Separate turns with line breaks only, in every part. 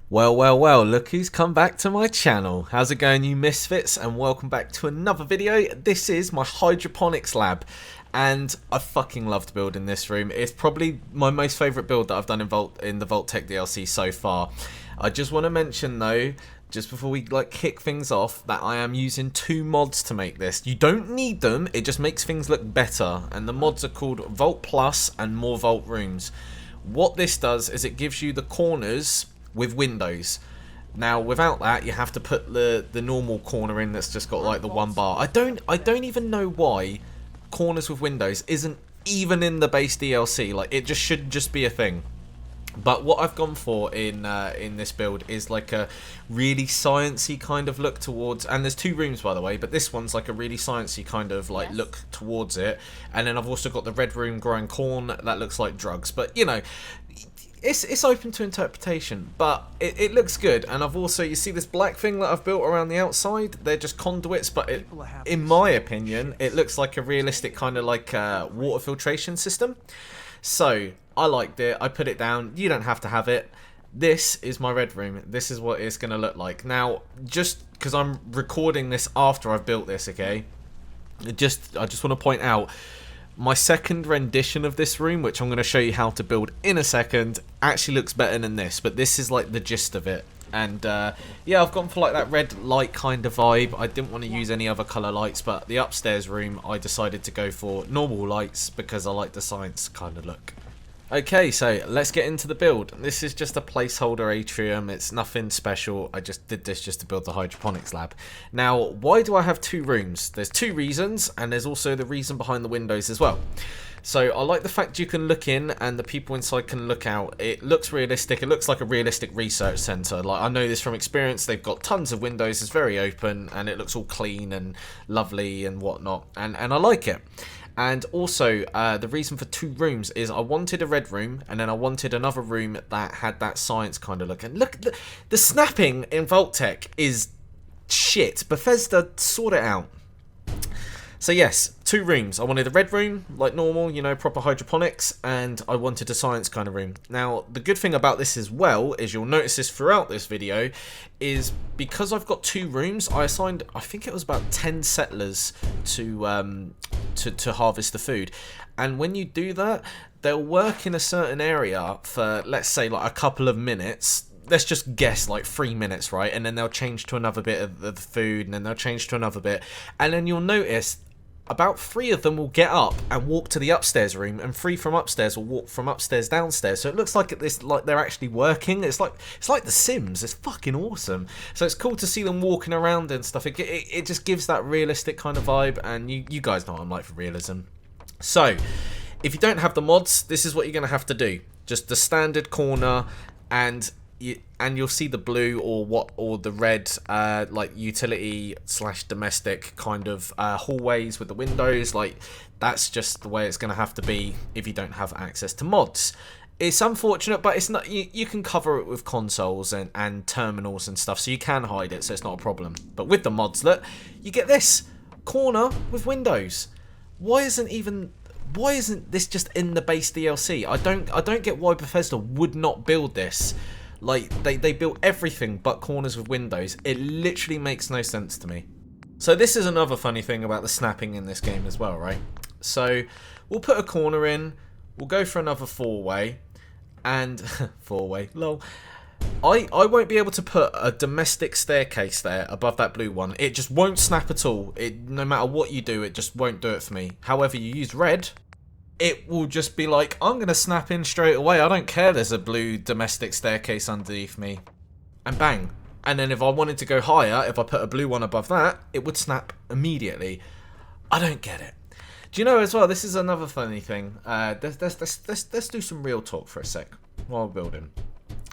Well, look who's come back to my channel. How's it going, you misfits? And welcome back to another video. This is my hydroponics lab. And I fucking loved building this room. It's probably my most favourite build that I've done in the Vault-Tec DLC so far. I just want to mention though, just before we kick things off, that I am using two mods to make this. You don't need them, it just makes things look better. And the mods are called Vault Plus and More Vault Rooms. What this does is it gives you the corners with windows. Now without that you have to put the normal corner in that's just got like the one bar. I don't even know why corners with windows isn't even in the base DLC. Like, it just should just be a thing. But what I've gone for in this build is like a really sciencey kind of look towards, and there's two rooms by the way, but this one's like a really sciencey kind of like look towards it. And then I've also got the red room growing corn that looks like drugs, but you know, it's open to interpretation, but it looks good. And I've also, you see this black thing that I've built around the outside, they're just conduits, but in my opinion it looks like a realistic kind of like water filtration system. So I liked it, I put it down. You don't have to have it. This is my red room. This is what it's going to look like. Now, just because I'm recording this after I've built this, okay, I just want to point out, my second rendition of this room, which I'm going to show you how to build in a second, actually looks better than this, but this is like the gist of it. And yeah, I've gone for like that red light kind of vibe. I didn't want to use any other colour lights, but the upstairs room I decided to go for normal lights because I like the science kind of look. Okay, so let's get into the build. This is just a placeholder atrium, it's nothing special. I just did this just to build the hydroponics lab. Now, why do I have two rooms? There's two reasons, and there's also the reason behind the windows as well. So I like the fact you can look in and the people inside can look out. It looks realistic, it looks like a realistic research centre. Like, I know this from experience, they've got tons of windows, it's very open, and it looks all clean and lovely and whatnot, and I like it. And also, the reason for two rooms is I wanted a red room, and then I wanted another room that had that science kind of look. And look, the snapping in Vault-Tec is shit. Bethesda, sort it out. So yes, two rooms. I wanted a red room, like normal, you know, proper hydroponics, and I wanted a science kind of room. Now, the good thing about this as well, is you'll notice this throughout this video, is because I've got two rooms, I assigned, I think it was about 10 settlers to harvest the food. And when you do that, they'll work in a certain area for, let's say, like a couple of minutes. Let's just guess like 3 minutes, right? And then they'll change to another bit of the food, and then they'll change to another bit. And then you'll notice about 3 of them will get up and walk to the upstairs room, and 3 from upstairs will walk from upstairs downstairs. So it looks like they're actually working. It's like The Sims. It's fucking awesome. So it's cool to see them walking around and stuff. It just gives that realistic kind of vibe, and you guys know what I'm like for realism. So if you don't have the mods, this is what you're gonna have to do. Just the standard corner, and you'll see the blue or the red like utility / domestic kind of hallways with the windows. Like, that's just the way it's going to have to be if you don't have access to mods. It's unfortunate, but it's not. You can cover it with consoles and terminals and stuff, so you can hide it, so it's not a problem. But with the mods, look, you get this corner with windows. Why isn't this just in the base DLC? I don't get why Bethesda would not build this. Like, they built everything but corners with windows. It literally makes no sense to me. So this is another funny thing about the snapping in this game as well, right? So we'll put a corner in, we'll go for another 4-way, and 4-way, lol. I won't be able to put a domestic staircase there above that blue one. It just won't snap at all. No matter what you do, it just won't do it for me. However, you use red, it will just be like, I'm going to snap in straight away. I don't care there's a blue domestic staircase underneath me. And bang. And then if I wanted to go higher, if I put a blue one above that, it would snap immediately. I don't get it. Do you know as well, this is another funny thing. Let's do some real talk for a sec while we're building.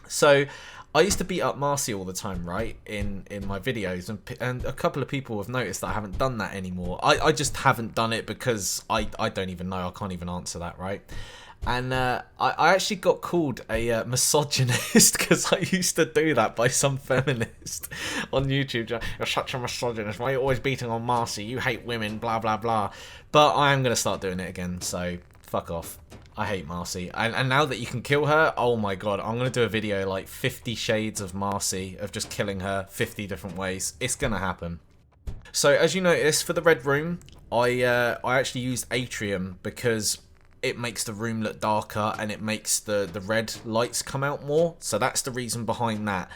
So I used to beat up Marcy all the time, right, in my videos, and a couple of people have noticed that I haven't done that anymore. I just haven't done it because I don't even know, I can't even answer that, right? And I actually got called a misogynist because I used to do that by some feminist on YouTube. You're such a misogynist, why are you always beating on Marcy, you hate women, blah blah blah. But I am going to start doing it again, so fuck off. I hate Marcy. And now that you can kill her, oh my god, I'm going to do a video like 50 shades of Marcy, of just killing her 50 different ways. It's going to happen. So as you notice, for the red room, I actually used Atrium because it makes the room look darker and it makes the red lights come out more. So that's the reason behind that.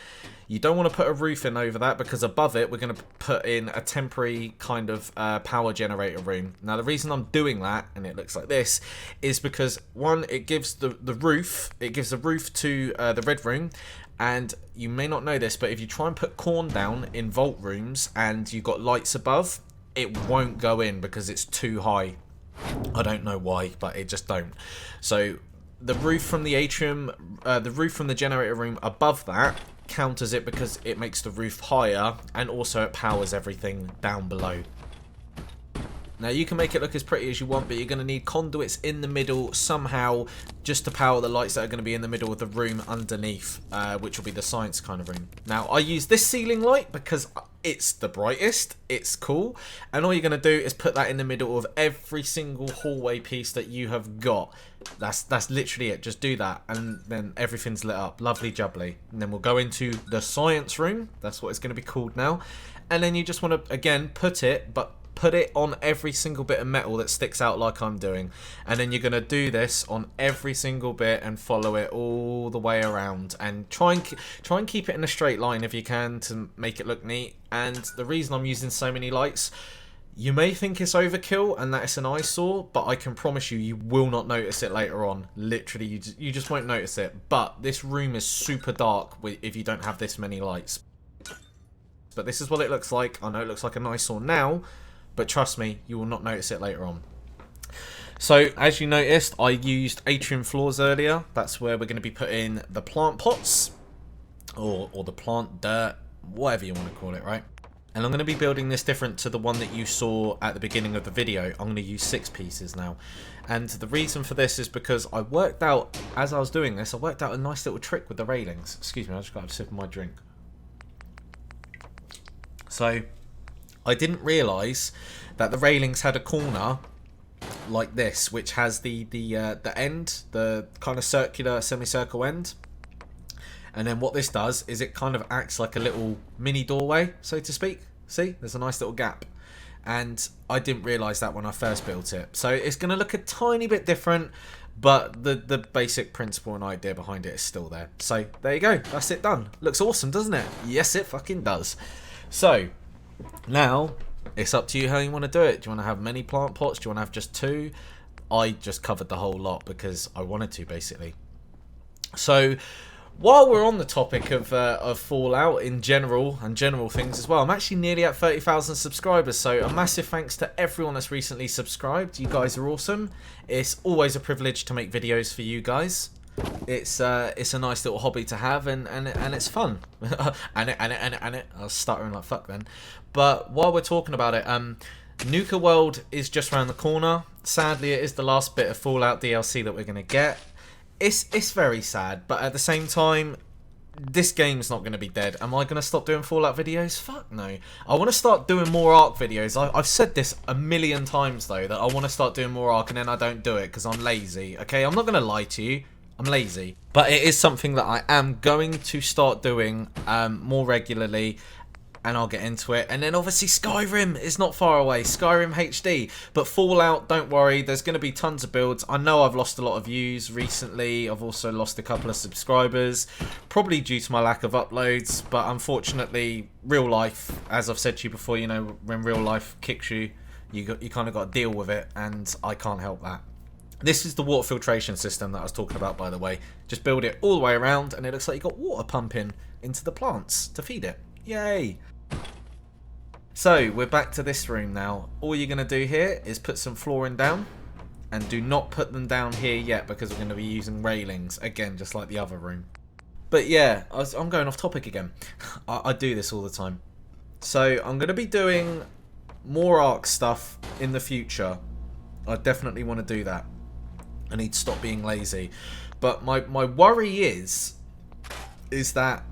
You don't want to put a roof in over that because above it we're going to put in a temporary kind of power generator room. Now the reason I'm doing that, and it looks like this, is because one, it gives the roof to the red room. And you may not know this, but if you try and put corn down in vault rooms and you've got lights above, it won't go in because it's too high. I don't know why, but it just don't. So the roof from the atrium, the roof from the generator room above that counters it because it makes the roof higher, and also it powers everything down below. Now you can make it look as pretty as you want, but you're going to need conduits in the middle somehow just to power the lights that are going to be in the middle of the room underneath, which will be the science kind of room. Now I use this ceiling light because it's the brightest, it's cool, and all you're going to do is put that in the middle of every single hallway piece that you have got. That's literally it. Just do that and then everything's lit up, lovely jubbly. And then we'll go into the science room, that's what it's going to be called now. And then you just want to again put it on every single bit of metal that sticks out like I'm doing. And then you're going to do this on every single bit and follow it all the way around. And try and keep it in a straight line if you can to make it look neat. And the reason I'm using so many lights, you may think it's overkill and that it's an eyesore, but I can promise you, you will not notice it later on. Literally, you just won't notice it. But this room is super dark if you don't have this many lights. But this is what it looks like. I know it looks like an eyesore now, but trust me, you will not notice it later on. So, as you noticed, I used atrium floors earlier. That's where we're going to be putting the plant pots, or the plant dirt, whatever you want to call it, right? And I'm going to be building this different to the one that you saw at the beginning of the video. I'm going to use 6 pieces now. And the reason for this is because I worked out, as I was doing this, I worked out a nice little trick with the railings. Excuse me, I just got a sip of my drink. So I didn't realise that the railings had a corner like this, which has the end, the kind of circular semicircle end. And then what this does is it kind of acts like a little mini doorway, so to speak. See, there's a nice little gap. And I didn't realise that when I first built it. So it's going to look a tiny bit different, but the basic principle and idea behind it is still there. So there you go, that's it done. Looks awesome, doesn't it? Yes, it fucking does. So now it's up to you how you want to do it. Do you want to have many plant pots? Do you want to have just 2? I just covered the whole lot because I wanted to, basically. So while we're on the topic of Fallout in general and general things as well, I'm actually nearly at 30,000 subscribers. So a massive thanks to everyone that's recently subscribed. You guys are awesome. It's always a privilege to make videos for you guys. It's a nice little hobby to have, and it's fun. and it. I was stuttering like fuck then. But while we're talking about it, Nuka World is just around the corner. Sadly, it is the last bit of Fallout DLC that we're gonna get. It's very sad, but at the same time, this game's not going to be dead. Am I going to stop doing Fallout videos? Fuck no. I want to start doing more Ark videos. I've said this a million times, though, that I want to start doing more Ark, and then I don't do it because I'm lazy. Okay, I'm not going to lie to you. I'm lazy. But it is something that I am going to start doing more regularly, and I'll get into it. And then obviously Skyrim is not far away. Skyrim HD. But Fallout, don't worry, there's going to be tons of builds. I know I've lost a lot of views recently. I've also lost a couple of subscribers, probably due to my lack of uploads. But unfortunately, real life, as I've said to you before, you know, when real life kicks you, you kind of got to deal with it, and I can't help that. This is the water filtration system that I was talking about, by the way. Just build it all the way around, and it looks like you've got water pumping into the plants to feed it. Yay! So, we're back to this room now. All you're going to do here is put some flooring down, and do not put them down here yet because we're going to be using railings, again, just like the other room. But yeah, I'm going off topic again. I do this all the time. So, I'm going to be doing more Ark stuff in the future. I definitely want to do that. I need to stop being lazy. But my worry is that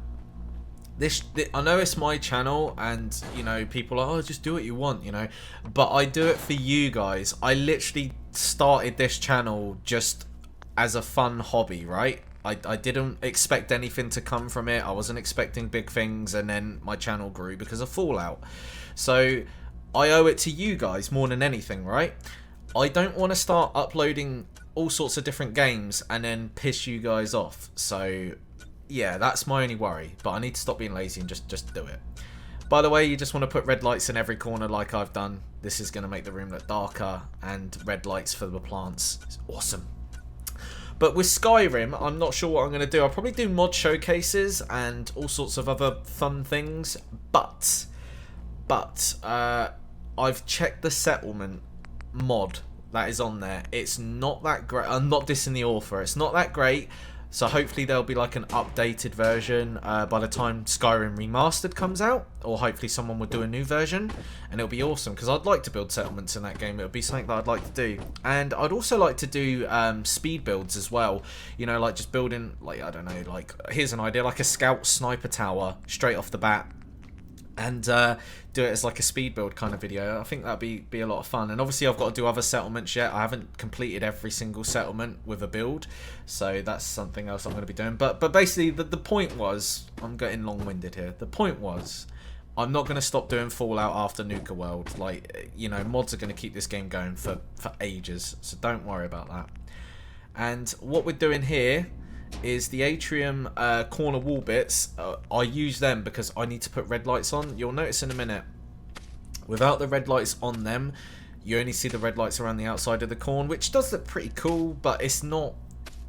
I know it's my channel, and you know, people are, oh, just do what you want, you know, but I do it for you guys. I literally started this channel just as a fun hobby, right? I didn't expect anything to come from it. I wasn't expecting big things, and then my channel grew because of Fallout. So I owe it to you guys more than anything, right? I don't want to start uploading all sorts of different games and then piss you guys off. So yeah, that's my only worry. But I need to stop being lazy and just do it. By the way, you just want to put red lights in every corner like I've done. This is going to make the room look darker, and red lights for the plants. It's awesome. But with Skyrim, I'm not sure what I'm going to do. I'll probably do mod showcases and all sorts of other fun things. But I've checked the settlement mod that is on there. It's not that great. I'm not dissing the author. It's not that great. So hopefully there'll be like an updated version by the time Skyrim Remastered comes out. Or hopefully someone will do a new version. And it'll be awesome, because I'd like to build settlements in that game. It would be something that I'd like to do. And I'd also like to do speed builds as well. You know, like just building, like, I don't know, like, here's an idea. Like a scout sniper tower straight off the bat. And do it as like a speed build kind of video. I think that'd be a lot of fun. And obviously I've got to do other settlements yet. I haven't completed every single settlement with a build, so that's something else I'm going to be doing. But basically the point was, I'm getting long-winded here. The point was, I'm not going to stop doing Fallout after Nuka World. Like, you know, mods are going to keep this game going for ages, so don't worry about that. And what we're doing here is the Atrium corner wall bits. I use them because I need to put red lights on. You'll notice in a minute, without the red lights on them, you only see the red lights around the outside of the corn, which does look pretty cool, but it's not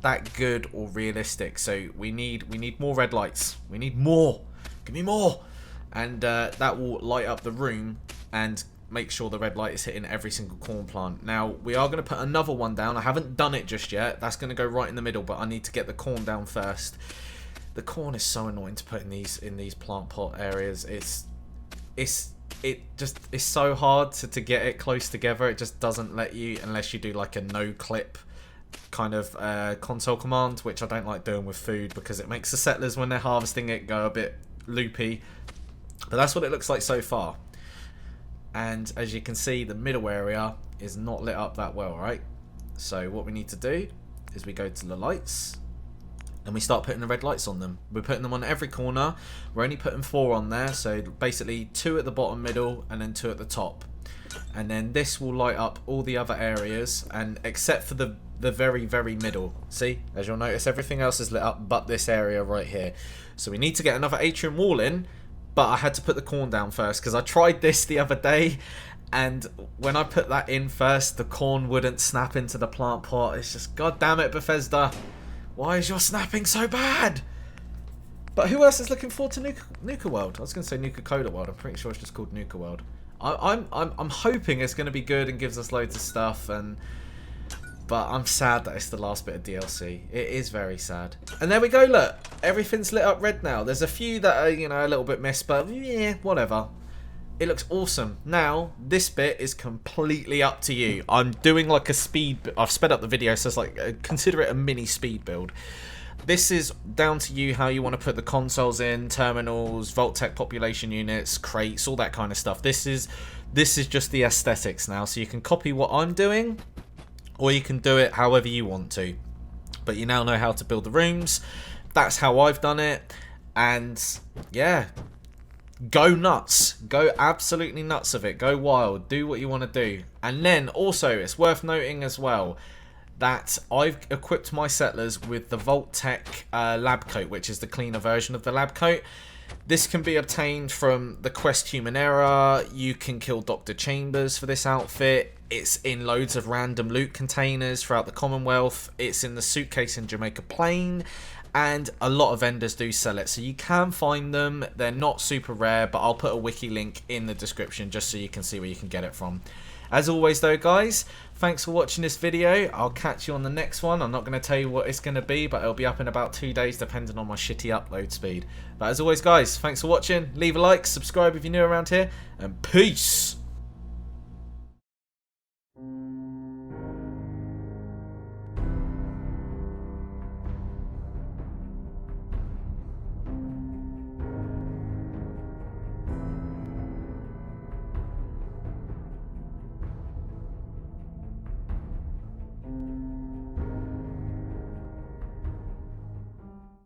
that good or realistic. So we need more red lights. We need more. Give me more. And that will light up the room and make sure the red light is hitting every single corn plant. Now, we are going to put another one down. I haven't done it just yet. That's going to go right in the middle, but I need to get the corn down first. The corn is so annoying to put in these plant pot areas. It's so hard to get it close together. It just doesn't let you, unless you do like a no clip kind of console command, which I don't like doing with food because it makes the settlers, when they're harvesting it, go a bit loopy. But that's what it looks like so far. And as you can see, the middle area is not lit up that well, right? So what we need to do is we go to the lights and we start putting the red lights on them. We're putting them on every corner. We're only putting 4 on there, so basically 2 at the bottom middle and then 2 at the top. And then this will light up all the other areas, and except for the very, very middle. See, as you'll notice, everything else is lit up but this area right here. So we need to get another atrium wall in, but I had to put the corn down first because I tried this the other day, and when I put that in first, the corn wouldn't snap into the plant pot. It's just, god damn it, Bethesda, why is your snapping so bad? But who else is looking forward to Nuka World? I was going to say Nuka Cola World. I'm pretty sure it's just called Nuka World. I'm hoping it's going to be good and gives us loads of stuff, but I'm sad that it's the last bit of DLC. It is very sad. And there we go, look. Everything's lit up red now. There's a few that are, you know, a little bit missed, but yeah, whatever. It looks awesome. Now, this bit is completely up to you. I'm doing like a speed... I've sped up the video, so it's like, consider it a mini speed build. This is down to you how you want to put the consoles in, terminals, Vault-Tec population units, crates, all that kind of stuff. This is just the aesthetics now, so you can copy what I'm doing, or you can do it however you want to. But you now know how to build the rooms. That's how I've done it. And yeah, go nuts. Go absolutely nuts of it. Go wild. Do what you want to do. And then also, it's worth noting as well that I've equipped my settlers with the Vault-Tec Labcoat, which is the cleaner version of the Labcoat. This can be obtained from the Quest Human Era. You can kill Dr. Chambers for this outfit. It's in loads of random loot containers throughout the Commonwealth. It's in the suitcase in Jamaica Plain. And a lot of vendors do sell it, so you can find them. They're not super rare, but I'll put a wiki link in the description just so you can see where you can get it from. As always though, guys, thanks for watching this video. I'll catch you on the next one. I'm not going to tell you what it's going to be, but it'll be up in about 2 days depending on my shitty upload speed. But as always, guys, thanks for watching. Leave a like, subscribe if you're new around here, and peace!